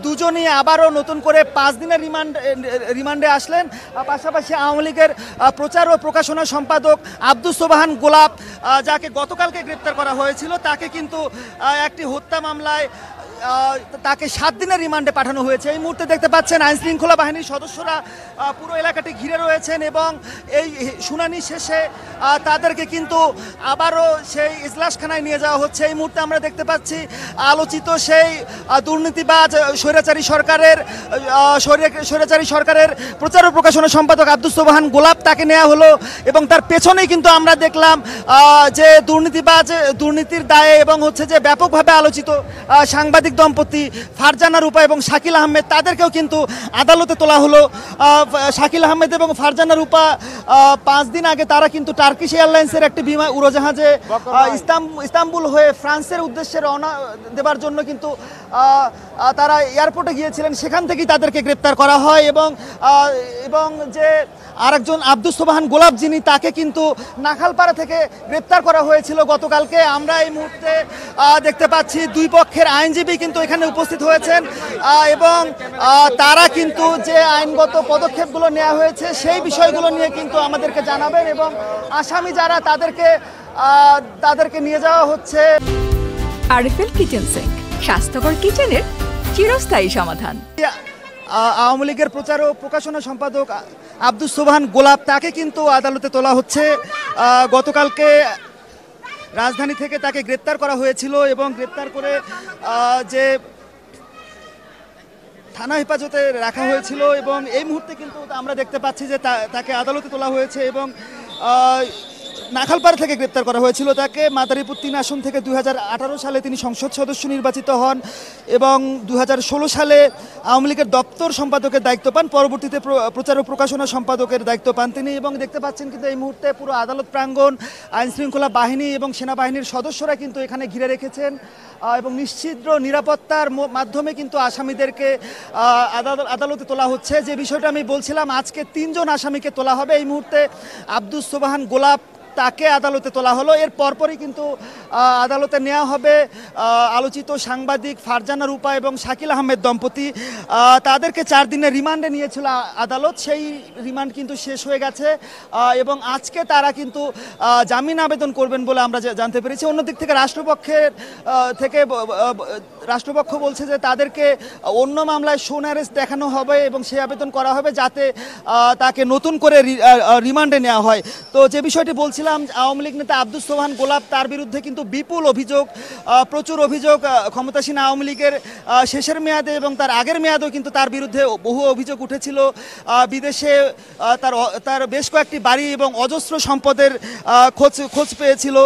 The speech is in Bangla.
দুজনই আবারও নতুন করে 5 দিনের রিমান্ডে আসলেন। পাশাপাশি আওয়ামী লীগের প্রচার ও প্রকাশনা সম্পাদক আব্দুস সোবহান গোলাপ, যাকে গতকালকে গ্রেপ্তার করা হয়েছিল, তাকে কিন্তু একটি হত্যা মামলায় তাকে 7 দিনের রিমান্ডে পাঠানো হয়েছে। এই মুহূর্তে দেখতে পাচ্ছেন আইন শৃঙ্খলা বাহিনীর সদস্যরা পুরো এলাকাটি ঘিরে রয়েছেন এবং এই শুনানি শেষে তাদেরকে কিন্তু আবারও সেই ইজলাসখানায় নিয়ে যাওয়া হচ্ছে। এই মুহূর্তে আমরা দেখতে পাচ্ছি আলোচিত সেই দুর্নীতিবাজ স্বৈরাচারী সরকারের প্রচার ও প্রকাশনা সম্পাদক আব্দুস সোবহান গোলাপ, তাকে নেওয়া হলো এবং তার পেছনেই কিন্তু আমরা দেখলাম যে দুর্নীতির দায়ে এবং হচ্ছে যে ব্যাপকভাবে আলোচিত সাংবাদিক দম্পতি ফারজানা রূপা এবং শাকিল আহমেদ, তাদেরকেও কিন্তু আদালতে তোলা হলো। শাকিল আহমেদ এবং ফারজানা রূপা 5 দিন আগে তারা কিন্তু টার্কিশ এয়ারলাইন্সের একটি উড়োজাহাজে ইস্তাম্বুল হয়ে ফ্রান্সের উদ্দেশ্যে রওনা দেবার জন্য কিন্তু তারা এয়ারপোর্টে গিয়েছিলেন। সেখান থেকেই তাদেরকে গ্রেপ্তার করা হয় এবং যে আরেকজন আব্দুস সোবহান গোলাপ যিনি, তাকে কিন্তু নাখালপাড়া থেকে গ্রেপ্তার করা হয়েছিল গতকালকে। আমরা এই মুহূর্তে দেখতে পাচ্ছি দুই পক্ষের আইনজীবী কিন্তু এখানে উপস্থিত হয়েছেন এবং তারা কিন্তু যে আইনগত পদক্ষেপগুলো নেওয়া হয়েছে সেই বিষয়গুলো নিয়ে কিন্তু আমাদেরকে জানাবেন এবং আসামি যারা তাদেরকে নিয়ে যাওয়া হচ্ছে। আরএফএল কিচেন সিঙ্ক, স্বাস্থ্যকর কিচেনের চিরস্থায়ী সমাধান। আওয়ামী লীগের প্রচার ও প্রকাশনা সম্পাদক আব্দুস সোবহান গোলাপ, তাকে কিন্তু আদালতে তোলা হচ্ছে। গতকালকে রাজধানী থেকে তাকে গ্রেপ্তার করা হয়েছিল এবং গ্রেপ্তার করে যে থানা হেফাজতে রাখা হয়েছিল এবং এই মুহূর্তে কিন্তু আমরা দেখতে পাচ্ছি যে তাকে আদালতে তোলা হয়েছে এবং নাখালপাড়া থেকে গ্রেপ্তার করা হয়েছিল তাকে। মাদারীপুর 3 আসন থেকে 2018 সালে তিনি সংসদ সদস্য নির্বাচিত হন এবং 2016 সালে আওয়ামী লীগের দপ্তর সম্পাদকের দায়িত্ব পান। পরবর্তীতে প্রচার ও প্রকাশনা সম্পাদকের দায়িত্ব পান তিনি এবং দেখতে পাচ্ছেন কিন্তু এই মুহূর্তে পুরো আদালত প্রাঙ্গণ আইন শৃঙ্খলা বাহিনী এবং সেনাবাহিনীর সদস্যরা কিন্তু এখানে ঘিরে রেখেছেন এবং নিশ্চিদ্র নিরাপত্তার মাধ্যমে কিন্তু আসামিদেরকে আদালতে তোলা হচ্ছে। যে বিষয়টা আমি বলছিলাম, আজকে 3 জন আসামিকে তোলা হবে। এই মুহূর্তে আব্দুস সোবহান গোলাপ, তাকে আদালতে তোলা হলো। এর পরপরই কিন্তু আদালতে নেওয়া হবে আলোচিত সাংবাদিক ফারজানা রূপা এবং শাকিল আহমেদ দম্পতি। তাদেরকে 4 দিনের রিমান্ডে নিয়েছিল আদালত, সেই রিমান্ড কিন্তু শেষ হয়ে গেছে এবং আজকে তারা কিন্তু জামিন আবেদন করবেন বলে আমরা জানতে পেরেছি। অন্যদিক থেকে রাষ্ট্রপক্ষ বলছে যে তাদেরকে অন্য মামলায় শোন অ্যারেস্ট দেখানো হবে এবং সেই আবেদন করা হবে যাতে তাকে নতুন করে রিমান্ডে নেওয়া হয়। তো যে বিষয়টি বলছিলাম, আওয়ামী লীগ নেতা আব্দুস সোবহান গোলাপ, তার বিরুদ্ধে কিন্তু বিপুল অভিযোগ, প্রচুর অভিযোগ। ক্ষমতাসীন আওয়ামী লীগের শেষের মেয়াদে এবং তার আগের মেয়াদেও কিন্তু তার বিরুদ্ধে বহু অভিযোগ উঠেছিল। বিদেশে তার বেশ কয়েকটি বাড়ি এবং অজস্র সম্পদের খোঁজ পেয়েছিল।